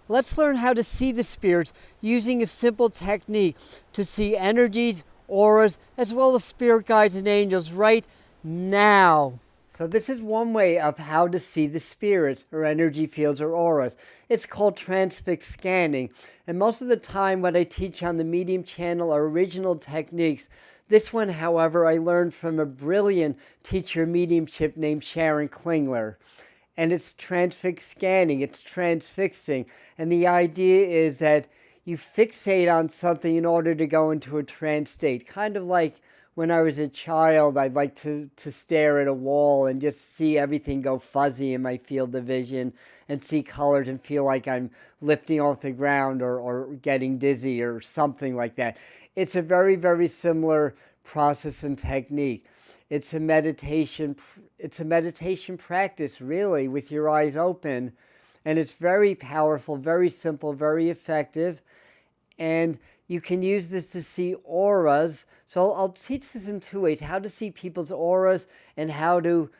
Let's learn how to see the spirits using a simple technique to see energies, auras, as well as spirit guides and angels right now. So this is one way of how to see the spirits or energy fields or auras. It's called Transfix Scanning. And most of the time what I teach on the Medium channel are original techniques. This one, however, I learned from a brilliant teacher of mediumship named Sharon Klingler. And it's transfix scanning, it's transfixing. And the idea is that you fixate on something in order to go into a trance state. Kind of like when I was a child, I'd like to stare at a wall and just see everything go fuzzy in my field of vision and see colors and feel like I'm lifting off the ground or getting dizzy or something like that. It's a very, very similar process and technique. It's a meditation practice, really, with your eyes open. And it's very powerful, very simple, very effective. And you can use this to see auras. So I'll teach this in two ways: how to see people's auras and how to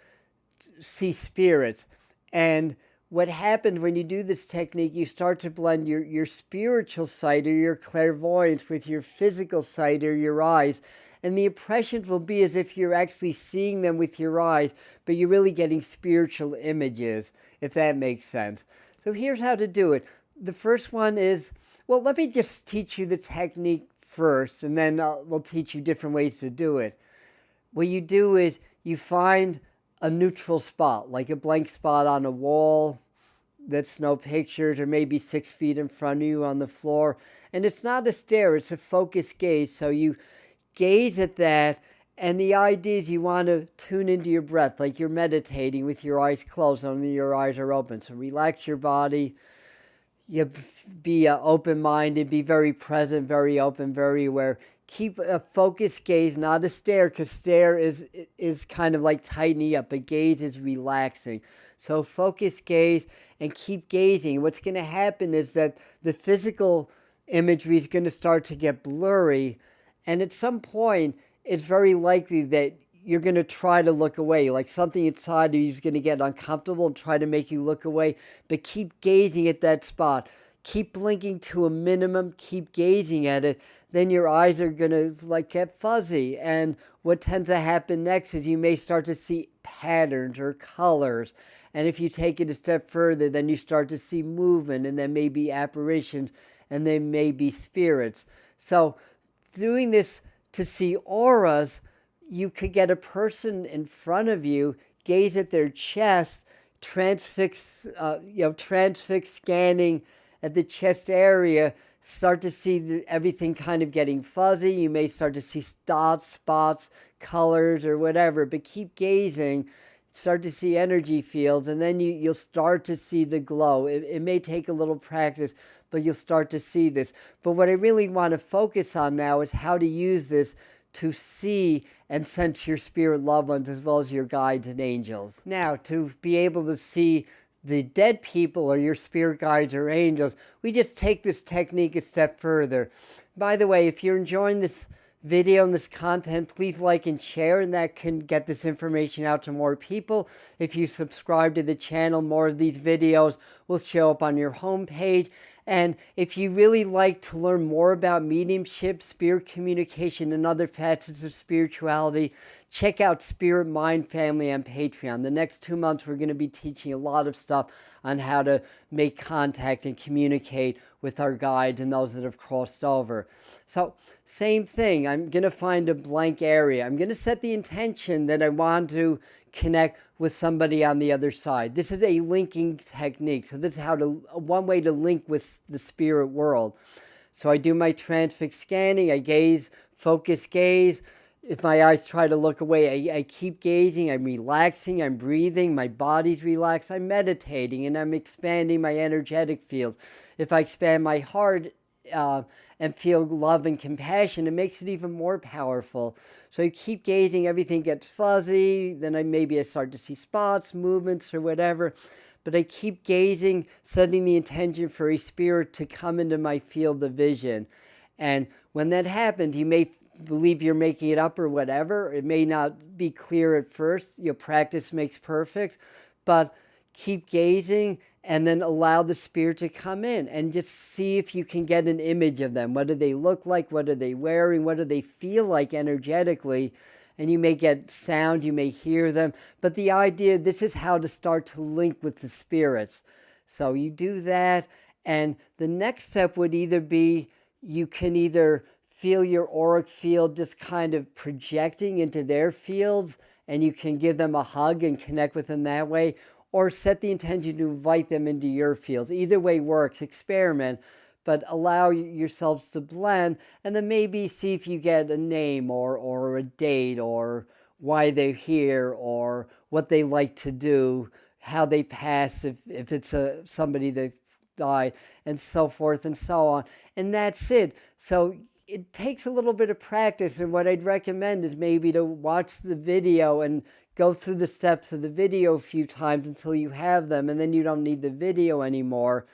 see spirits. And what happens when you do this technique, you start to blend your spiritual sight or your clairvoyance with your physical sight or your eyes. And the impressions will be as if you're actually seeing them with your eyes, but you're really getting spiritual images, if that makes sense. So here's how to do it. The first one is, well, let me just teach you the technique first, and then we'll teach you different ways to do it. What you do is you find a neutral spot, like a blank spot on a wall that's no pictures, or maybe 6 feet in front of you on the floor. And it's not a stare, it's a focused gaze. So you gaze at that, and the idea is you want to tune into your breath, like you're meditating with your eyes closed, only your eyes are open. So relax your body. You be open-minded, be very present, very open, very aware. Keep a focused gaze, not a stare, because stare is kind of like tightening up. A gaze is relaxing. So focus gaze and keep gazing. What's going to happen is that the physical imagery is going to start to get blurry, and at some point it's very likely that you're going to try to look away, like something inside of you is going to get uncomfortable and try to make you look away, but keep gazing at that spot. Keep blinking to a minimum, keep gazing at it, then your eyes are going to get fuzzy. And what tends to happen next is you may start to see patterns or colors. And if you take it a step further, then you start to see movement, and then maybe apparitions, and then maybe spirits. So doing this to see auras, you could get a person in front of you, gaze at their chest, transfix scanning at the chest area, start to see everything kind of getting fuzzy. You may start to see dots, spots, colors, or whatever, but keep gazing, start to see energy fields, and then you'll start to see the glow. It may take a little practice, but you'll start to see this. But what I really want to focus on now is how to use this to see and sense your spirit loved ones as well as your guides and angels. Now, to be able to see the dead people or your spirit guides or angels, we just take this technique a step further. By the way, if you're enjoying this video and this content, please like and share, and that can get this information out to more people. If you subscribe to the channel, more of these videos will show up on your homepage. And if you really like to learn more about mediumship, spirit communication, and other facets of spirituality, check out Spirit Mind Family on Patreon. The next 2 months, we're going to be teaching a lot of stuff on how to make contact and communicate with our guides and those that have crossed over. So, same thing. I'm going to find a blank area. I'm going to set the intention that I want to connect with somebody on the other side. This is a linking technique. So this is one way to link with the spirit world. So I do my transfix scanning. I gaze, focus gaze. If my eyes try to look away, I keep gazing. I'm relaxing. I'm breathing. My body's relaxed. I'm meditating, and I'm expanding my energetic fields. If I expand my heart and feel love and compassion, it makes it even more powerful. So you keep gazing, everything gets fuzzy, then maybe I start to see spots, movements, or whatever. But I keep gazing, setting the intention for a spirit to come into my field of vision. And when that happens, you may believe you're making it up or whatever. It may not be clear at first. Practice makes perfect. But keep gazing and then allow the spirit to come in and just see if you can get an image of them. What do they look like? What are they wearing? What do they feel like energetically? And you may get sound, you may hear them. But the idea, this is how to start to link with the spirits. So you do that, and the next step would either be you can either feel your auric field just kind of projecting into their fields, and you can give them a hug and connect with them that way, or set the intention to invite them into your fields. Either way works, experiment, but allow yourselves to blend, and then maybe see if you get a name or a date or why they're here or what they like to do, how they pass if it's somebody that died, and so forth and so on. And that's it. So it takes a little bit of practice, and what I'd recommend is maybe to watch the video and go through the steps of the video a few times until you have them, and then you don't need the video anymore.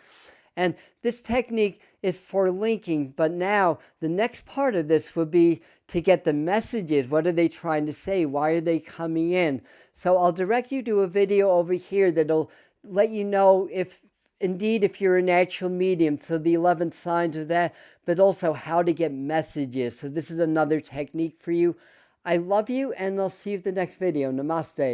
And this technique is for linking, but now the next part of this would be to get the messages. What are they trying to say? Why are they coming in? So I'll direct you to a video over here that'll let you know if you're a natural medium, so the 11 signs of that, but also how to get messages. So this is another technique for you. I love you, and I'll see you in the next video. Namaste.